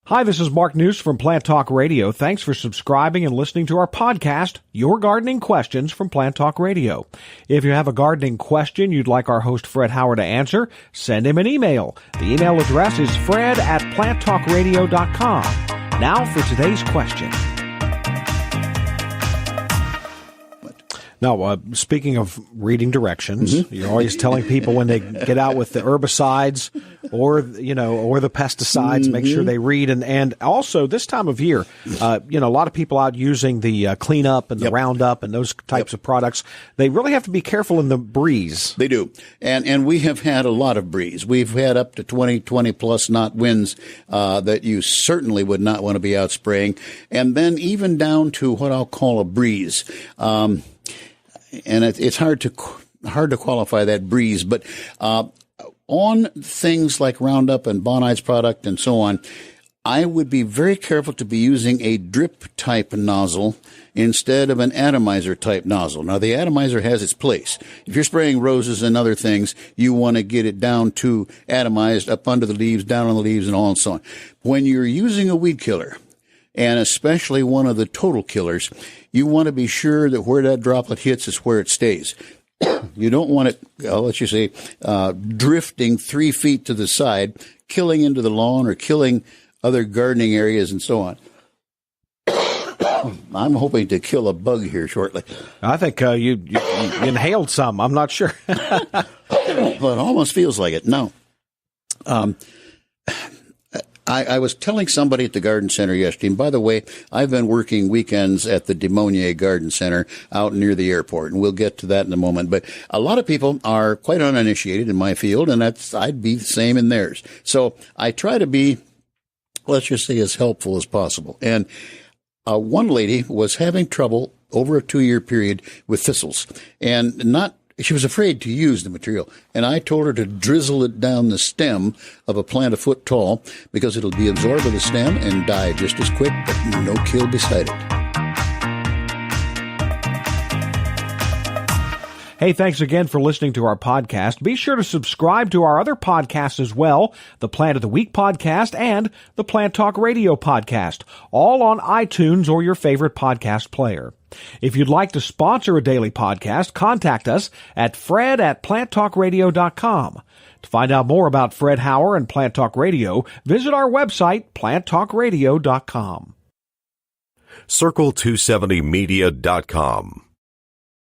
Hi, this is Mark News from Plant Talk Radio. Thanks for subscribing and listening to our podcast, Your Gardening Questions from Plant Talk Radio. If you have a gardening question you'd like our host Fred Howard to answer, send him an email. The email address is fred@planttalkradio.com. Now for today's question. Now, speaking of reading directions, you're always telling people when they get out with the herbicides or the pesticides, make sure they read. And also this time of year, a lot of people out using the cleanup and the Roundup and those types of products. They really have to be careful in the breeze. They do. And we have had a lot of breeze. We've had up to 20 plus knot winds that you certainly would not want to be out spraying. And then even down to what I'll call a breeze. And it's hard to qualify that breeze, but on things like Roundup and Bonnide's product and so on, I would be very careful to be using a drip type nozzle instead of an atomizer type nozzle. Now, the atomizer has its place. If you're spraying roses and other things, you want to get it down to atomized, up under the leaves, down on the leaves, and all and so on. When you're using a weed killer, and especially one of the total killers, you want to be sure that where that droplet hits is where it stays. You don't want it, let's just say, drifting 3 feet to the side, killing into the lawn or killing other gardening areas and so on. I'm hoping to kill a bug here shortly. I think you inhaled some. I'm not sure. Well, it almost feels like it. No. I was telling somebody at the garden center yesterday, and by the way, I've been working weekends at the Demonier Garden Center out near the airport, and we'll get to that in a moment. But a lot of people are quite uninitiated in my field, and I'd be the same in theirs. So I try to be, let's just say, as helpful as possible. And one lady was having trouble over a 2-year period with thistles, and she was afraid to use the material, and I told her to drizzle it down the stem of a plant a foot tall because it'll be absorbed by the stem and die just as quick, but no kill beside it. Hey, thanks again for listening to our podcast. Be sure to subscribe to our other podcasts as well, the Plant of the Week podcast and the Plant Talk Radio podcast, all on iTunes or your favorite podcast player. If you'd like to sponsor a daily podcast, contact us at fred@planttalkradio.com. To find out more about Fred Howard and Plant Talk Radio, visit our website, planttalkradio.com. Circle270media.com